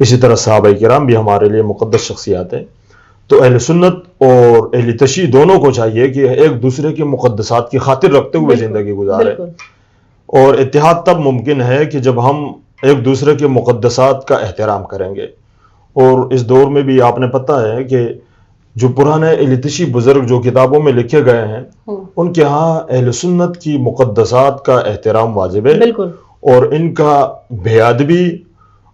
اسی طرح صحابہ کرام بھی ہمارے لیے مقدس شخصیات ہیں. تو اہل سنت اور اہل تشیع دونوں کو چاہیے کہ ایک دوسرے کے مقدسات کی خاطر رکھتے ہوئے زندگی گزارے. اور اتحاد تب ممکن ہے کہ جب ہم ایک دوسرے کے مقدسات کا احترام کریں گے. اور اس دور میں بھی آپ نے پتہ ہے کہ جو پرانے اہل تشیع بزرگ جو کتابوں میں لکھے گئے ہیں ان کے ہاں اہل سنت کی مقدسات کا احترام واجب ہے. اور ان کا بے ادبی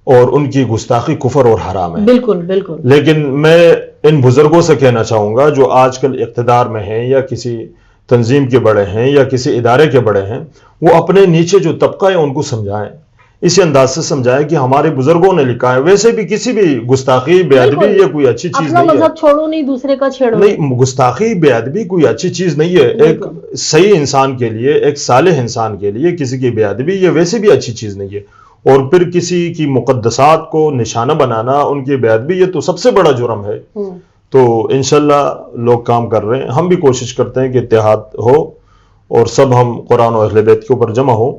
اور ان کی گستاخی کفر اور حرام ہے. بالکل. لیکن میں ان بزرگوں سے کہنا چاہوں گا جو آج کل اقتدار میں ہیں یا کسی تنظیم کے بڑے ہیں یا کسی ادارے کے بڑے ہیں، وہ اپنے نیچے جو طبقہ ہے ان کو سمجھائیں، اسی انداز سے سمجھائیں کہ ہمارے بزرگوں نے لکھا ہے. ویسے بھی کسی بھی گستاخی بے ادبی یہ کوئی اچھی چیز نہیں ہے. مذہب چھوڑو نہیں، دوسرے کا چھیڑو نہیں. گستاخی بے ادبی کوئی اچھی چیز نہیں ہے. ایک صحیح انسان کے لیے، ایک صالح انسان کے لیے کسی کی بے ادبی یہ ویسے بھی اچھی چیز نہیں ہے. اور پھر کسی کی مقدسات کو نشانہ بنانا، ان کی بے ادبی، یہ تو سب سے بڑا جرم ہے. تو انشاءاللہ لوگ کام کر رہے ہیں، ہم بھی کوشش کرتے ہیں کہ اتحاد ہو اور سب ہم قرآن و اہل بیت کے اوپر جمع ہو.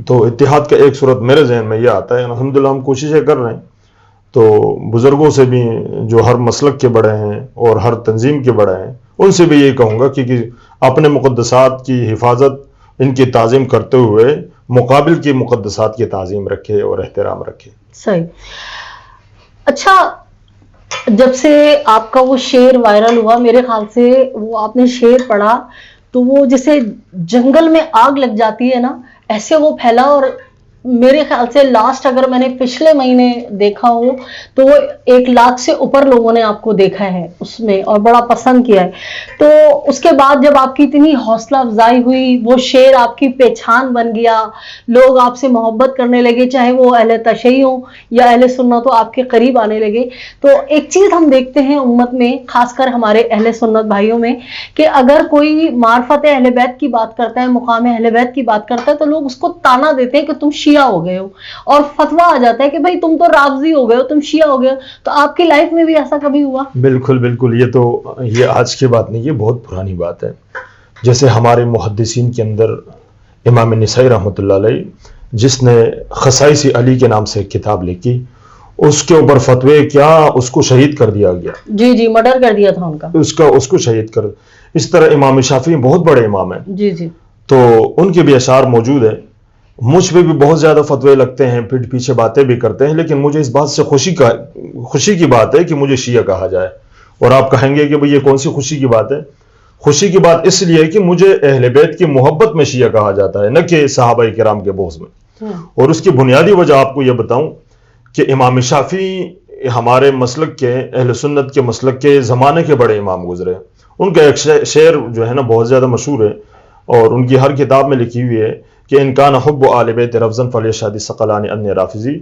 تو اتحاد کا ایک صورت میرے ذہن میں یہ آتا ہے، الحمدللہ ہم کوششیں کر رہے ہیں. تو بزرگوں سے بھی جو ہر مسلک کے بڑے ہیں اور ہر تنظیم کے بڑے ہیں ان سے بھی یہ کہوں گا کہ اپنے مقدسات کی حفاظت، ان کی تعظیم کرتے ہوئے مقابل کی مقدسات کی تعظیم رکھے اور احترام رکھے. صحیح. اچھا، جب سے آپ کا وہ شعر وائرل ہوا، میرے خیال سے وہ آپ نے شعر پڑھا تو وہ جیسے جنگل میں آگ لگ جاتی ہے نا، ایسے وہ پھیلا. اور میرے خیال سے لاسٹ اگر میں نے پچھلے مہینے دیکھا ہو تو وہ 1 لاکھ سے اوپر لوگوں نے آپ کو دیکھا ہے اس میں اور بڑا پسند کیا ہے. تو اس کے بعد جب آپ کی اتنی حوصلہ افزائی ہوئی، وہ شعر آپ کی پہچان بن گیا، لوگ آپ سے محبت کرنے لگے، چاہے وہ اہل تشیع ہوں یا اہل سنت ہو، آپ کے قریب آنے لگے. تو ایک چیز ہم دیکھتے ہیں امت میں، خاص کر ہمارے اہل سنت بھائیوں میں، کہ اگر کوئی معرفت اہل بیت کی بات کرتا ہے، مقام اہل بیت کی بات کرتا ہے، تو لوگ اس کو تانا دیتے ہیں کہ تم شیعہ ہو گئے ہو، اور فتویٰ آ جاتا ہے کہ بھائی تم تو رافضی ہو گئے ہو، تم شیعہ ہو گئے ہو. تو آپ کی لائف میں بھی ایسا کبھی ہوا؟ بالکل. یہ آج کی بات نہیں، یہ بہت پرانی بات ہے. جیسے ہمارے محدثین کے اندر امام نسائی رحمۃ اللہ علیہ، جس نے خصائص علی کے نام سے ایک کتاب لکھی، اس کے اوپر فتوے کیا، اس کو شہید کر دیا گیا. جی مرڈر کر دیا تھا ان کا، اس کو شہید کر. اس طرح امام شافعی بہت بڑے امام ہیں. جی. تو ان کے بھی اشعار موجود ہیں. مجھ پہ بھی بہت زیادہ فتوے لگتے ہیں، پیٹھ پیچھے باتیں بھی کرتے ہیں، لیکن مجھے اس بات سے خوشی کی بات ہے کہ مجھے شیعہ کہا جائے. اور آپ کہیں گے کہ بھئی یہ کون سی خوشی کی بات ہے؟ خوشی کی بات اس لیے کہ مجھے اہل بیت کی محبت میں شیعہ کہا جاتا ہے، نہ کہ صحابہ کرام کے بغض میں. اور اس کی بنیادی وجہ آپ کو یہ بتاؤں کہ امام شافعی ہمارے مسلک کے، اہل سنت کے مسلک کے زمانے کے بڑے امام گزرے. ان کا ایک شعر جو ہے نا بہت زیادہ مشہور ہے اور ان کی ہر کتاب میں لکھی ہوئی ہے کہ ان کان حب آل بیت رفضاً فلیشہد الثقلان انی رافضی.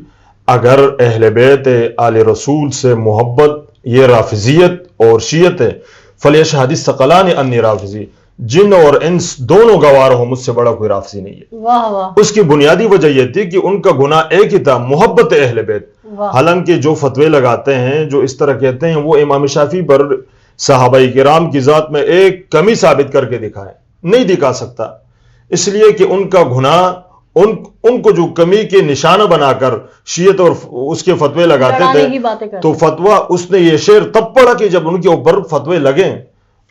اگر اہل بیت آل رسول سے محبت یہ رافضیت اور شیعت ہے، فلیشہد الثقلان انی رافضی، جن اور انس دونوں گوار ہو، مجھ سے بڑا کوئی رافضی نہیں ہے. واہ. اس کی بنیادی وجہ یہ تھی کہ ان کا گناہ ایک ہی تھا، محبت اہل بیت. حالانکہ جو فتوے لگاتے ہیں، جو اس طرح کہتے ہیں، وہ امام شافعی پر صحابہ کرام کی ذات میں ایک کمی ثابت کر کے دکھائے، نہیں دکھا سکتا. اس لیے کہ ان کا گناہ، ان کو جو کمی کے نشانہ بنا کر شیعت اور اس کے فتوے لگاتے تھے، تو فتویٰ اس نے یہ شعر تب پڑھا کہ جب ان کے اوپر فتوے لگیں.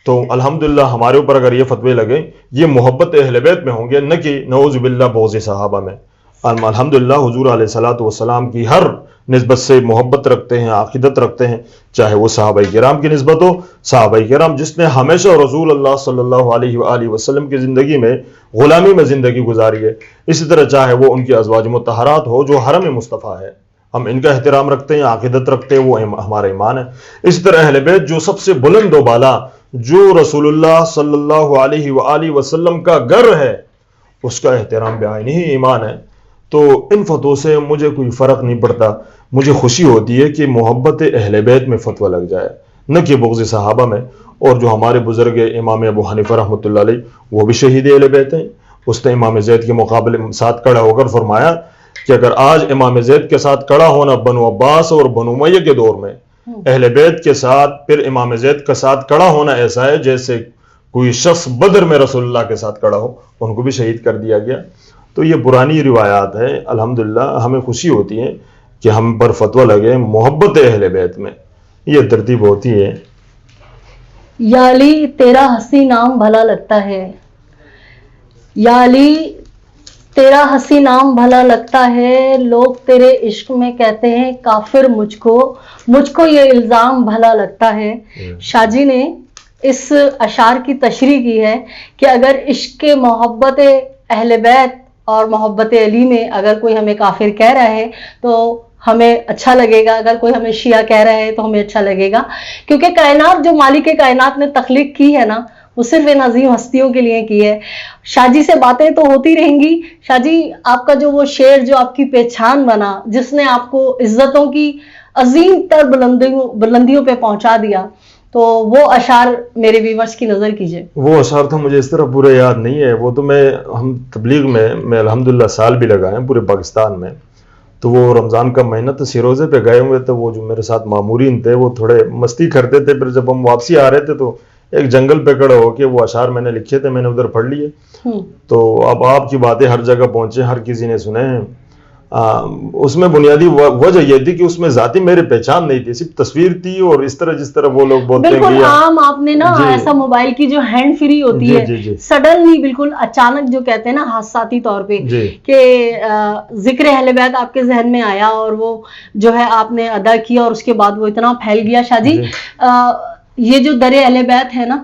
تو الحمدللہ ہمارے اوپر اگر یہ فتوے لگیں، یہ محبت اہل بیت میں ہوں گے، نہ کہ نعوذ باللہ بغض صحابہ میں. الحمدللہ حضور علیہ الصلوۃ والسلام کی ہر نسبت سے محبت رکھتے ہیں، عقیدت رکھتے ہیں، چاہے وہ صحابہ کرام کی نسبت ہو. صحابہ کرام جس نے ہمیشہ رسول اللہ صلی اللہ علیہ وآلہ وسلم کی زندگی میں غلامی میں زندگی گزاری ہے. اسی طرح چاہے وہ ان کی ازواج مطہرات ہو جو حرم مصطفیٰ ہے، ہم ان کا احترام رکھتے ہیں، عقیدت رکھتے ہیں، وہ ہمارا ایمان ہے. اسی طرح اہل بیت جو سب سے بلند و بالا، جو رسول اللہ صلی اللہ علیہ وآلہ وسلم کا گھر ہے، اس کا احترام بعینہ ہی ایمان ہے. تو ان فتووں سے مجھے کوئی فرق نہیں پڑتا. مجھے خوشی ہوتی ہے کہ محبت اہل بیت میں فتویٰ لگ جائے، نہ کہ بغض صحابہ میں. اور جو ہمارے بزرگ امام ابو حنیفہ رحمۃ اللہ علیہ، وہ بھی شہید اہل بیت ہیں. اس نے امام زید کے مقابلے ساتھ کھڑا ہو کر فرمایا کہ اگر آج امام زید کے ساتھ کھڑا ہونا بنو عباس اور بنو امیہ کے دور میں، اہل بیت کے ساتھ پھر امام زید کے ساتھ کھڑا ہونا ایسا ہے جیسے کوئی شخص بدر میں رسول اللہ کے ساتھ کھڑا ہو. ان کو بھی شہید کر دیا گیا. تو یہ پرانی روایات ہیں. الحمدللہ ہمیں خوشی ہوتی ہے کہ ہم پر فتویٰ لگے محبت اہل بیت میں، یہ ترتیب ہوتی ہے۔ یا علی تیرا ہنسی نام بھلا لگتا ہے، یا علی تیرا ہنسی نام بھلا لگتا ہے، لوگ تیرے عشق میں کہتے ہیں کافر، مجھ کو یہ الزام بھلا لگتا ہے۔ شاہ جی نے اس اشعار کی تشریح کی ہے کہ اگر عشق محبت اہل بیت اور محبت علی میں اگر کوئی ہمیں کافر کہہ رہا ہے تو ہمیں اچھا لگے گا، اگر کوئی ہمیں شیعہ کہہ رہا ہے تو ہمیں اچھا لگے گا، کیونکہ کائنات جو مالک کائنات نے تخلیق کی ہے نا وہ صرف ان عظیم ہستیوں کے لیے کی ہے۔ شاہ جی سے باتیں تو ہوتی رہیں گی۔ شاہ جی آپ کا جو وہ شعر جو آپ کی پہچان بنا، جس نے آپ کو عزتوں کی عظیم تر بلندیوں پہ پہنچا دیا، تو وہ اشعار میرے ویورز کی نظر کیجئے۔ وہ اشعار تو مجھے اس طرح پورے یاد نہیں ہے، وہ تو ہم تبلیغ میں الحمدللہ سال بھی لگائے ہیں پورے پاکستان میں، تو وہ رمضان کا مہینہ تو سیروزے پہ گئے ہوئے تھے، وہ جو میرے ساتھ مامورین تھے وہ تھوڑے مستی کرتے تھے، پھر جب ہم واپسی آ رہے تھے تو ایک جنگل پہ کھڑے ہو کے وہ اشعار میں نے لکھے تھے، میں نے ادھر پڑھ لیے۔ تو اب آپ کی باتیں ہر جگہ پہنچے، ہر کسی نے سنے ہیں۔ اس میں بنیادی وجہ یہ تھی کہ اس میں ذاتی میرے پہچان نہیں تھی، صرف تصویر تھی، اور اس طرح جس طرح وہ لوگ بولتے ہیں بالکل عام آپ نے نا ایسا موبائل کی جو ہینڈ فری ہوتی ہے سڈنلی بالکل اچانک جو کہتے ہیں نا حادثاتی طور پہ کہ ذکر اہل بیت آپ کے ذہن میں آیا اور وہ جو ہے آپ نے ادا کیا اور اس کے بعد وہ اتنا پھیل گیا۔ شاہ جی یہ جو در اہل بیت ہے نا،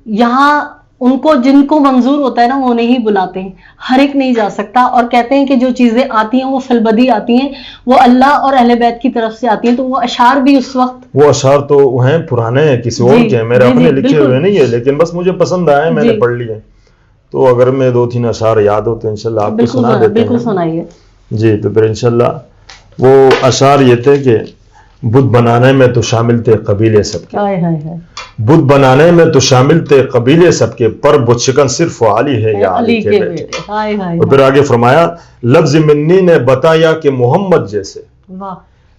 یہاں ان کو جن کو منظور ہوتا ہے نا وہ نہیں بلاتے ہیں، ہر ایک نہیں جا سکتا، اور کہتے ہیں کہ جو چیزیں آتی ہیں وہ فلبدی آتی ہیں، وہ اللہ اور اہل بیت کی طرف سے آتی ہیں۔ تو وہ اشعار بھی اس وقت، وہ اشعار تو ہیں پرانے ہیں، کسی اور کے ہیں، میرے اپنے لکھے ہوئے نہیں ہے، لیکن بس مجھے پسند آئے، میں نے پڑھ لیے۔ تو اگر میں 2-3 اشعار یاد ہو تو انشاءاللہ آپ کو سنا دیتے ہیں۔ بالکل سنائیے جی۔ تو پھر انشاءاللہ وہ اشعار یہ تھے کہ بت بنانے میں تو شامل تھے قبیلے سب کے، بت بنانے میں تو شامل تھے قبیلے سب کے، پر بت شکن صرف علی ہے یا علی کے بیٹے۔ اور پھر آگے فرمایا لفظ منی نے بتایا کہ محمد جیسے،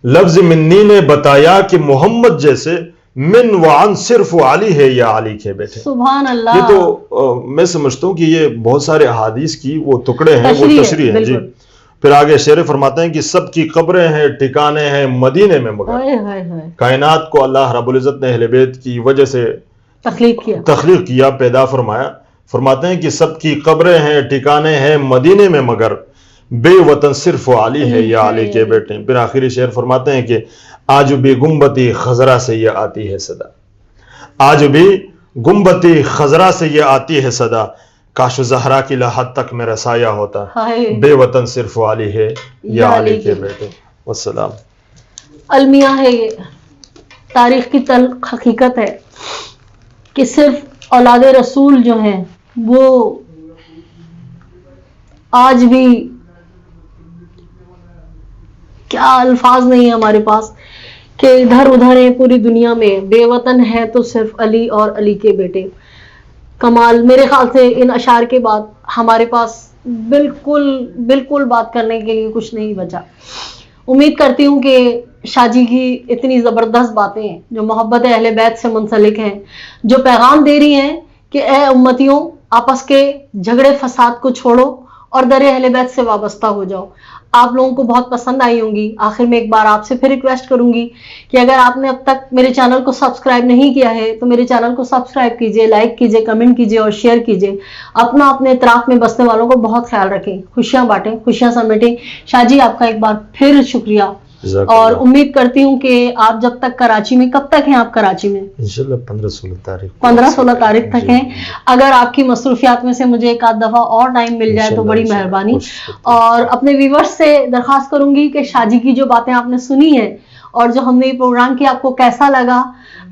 لفظ منی نے بتایا کہ محمد جیسے، من وعن صرف علی ہے یا علی کے بیٹے۔ سبحان اللہ۔ یہ تو میں سمجھتا ہوں کہ یہ بہت سارے احادیث کی وہ ٹکڑے ہیں، وہ تشریح ہیں۔ جی۔ پھر آگے شعر فرماتے ہیں کہ سب کی قبریں ہیں ٹھکانے ہیں مدینے میں، مگر کائنات کو اللہ رب العزت نے اہل بیت کی وجہ سے تخلیق کیا، پیدا فرمایا۔ فرماتے ہیں کہ سب کی قبریں ہیں ٹھکانے ہیں مدینے میں، مگر بے وطن صرف علی ہے یا علی کے بیٹے۔ پھر آخری شعر فرماتے ہیں کہ آج بھی گنبدِ خضرا سے یہ آتی ہے صدا، آج بھی گنبدِ خضرا سے یہ آتی ہے صدا، کاش زہرا کی لحد تک میرا سایہ ہوتا، بے وطن صرف علی ہے یا علی کے بیٹے۔ والسلام۔ المیہ ہے، یہ تاریخ کی تلخ حقیقت ہے کہ صرف اولاد رسول جو ہیں وہ آج بھی، کیا الفاظ نہیں ہیں ہمارے پاس کہ ادھر ادھر ہیں پوری دنیا میں، بے وطن ہے تو صرف علی اور علی کے بیٹے۔ کمال، میرے خیال سے ان اشعار کے بعد ہمارے پاس بالکل بات کرنے کے لیے کچھ نہیں بچا۔ امید کرتی ہوں کہ شاہ جی کی اتنی زبردست باتیں ہیں جو محبت اہل بیت سے منسلک ہیں، جو پیغام دے رہی ہیں کہ اے امتیوں آپس کے جھگڑے فساد کو چھوڑو اور در اہل بیت سے وابستہ ہو جاؤ، آپ لوگوں کو بہت پسند آئی ہوں گی۔ آخر میں ایک بار آپ سے پھر ریکویسٹ کروں گی کہ اگر آپ نے اب تک میرے چینل کو سبسکرائب نہیں کیا ہے تو میرے چینل کو سبسکرائب کیجئے، لائک کیجئے، کمنٹ کیجئے اور شیئر کیجئے۔ اپنے اطراف میں بسنے والوں کو بہت خیال رکھیں، خوشیاں بانٹیں، خوشیاں سمیٹیں۔ شاہ جی آپ کا ایک بار پھر شکریہ، اور امید کرتی ہوں کہ آپ جب تک کراچی میں، کب تک ہیں آپ کراچی میں؟ انشاءاللہ 15-16 تاریخ تک ہیں۔ اگر آپ کی مصروفیات میں سے مجھے ایک آدھ دفعہ اور ٹائم مل جائے تو بڑی مہربانی، اور اپنے ویورز سے درخواست کروں گی کہ شاہ جی کی جو باتیں آپ نے سنی ہیں اور جو ہم نے یہ پروگرام کیا آپ کو کیسا لگا،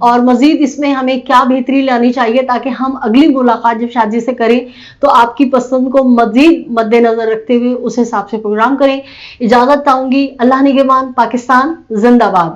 اور مزید اس میں ہمیں کیا بہتری لانی چاہیے تاکہ ہم اگلی ملاقات جب شاہ جی سے کریں تو آپ کی پسند کو مزید مد نظر رکھتے ہوئے اس حساب سے پروگرام کریں۔ اجازت چاہوں گی، اللہ نگہبان، پاکستان زندہ باد۔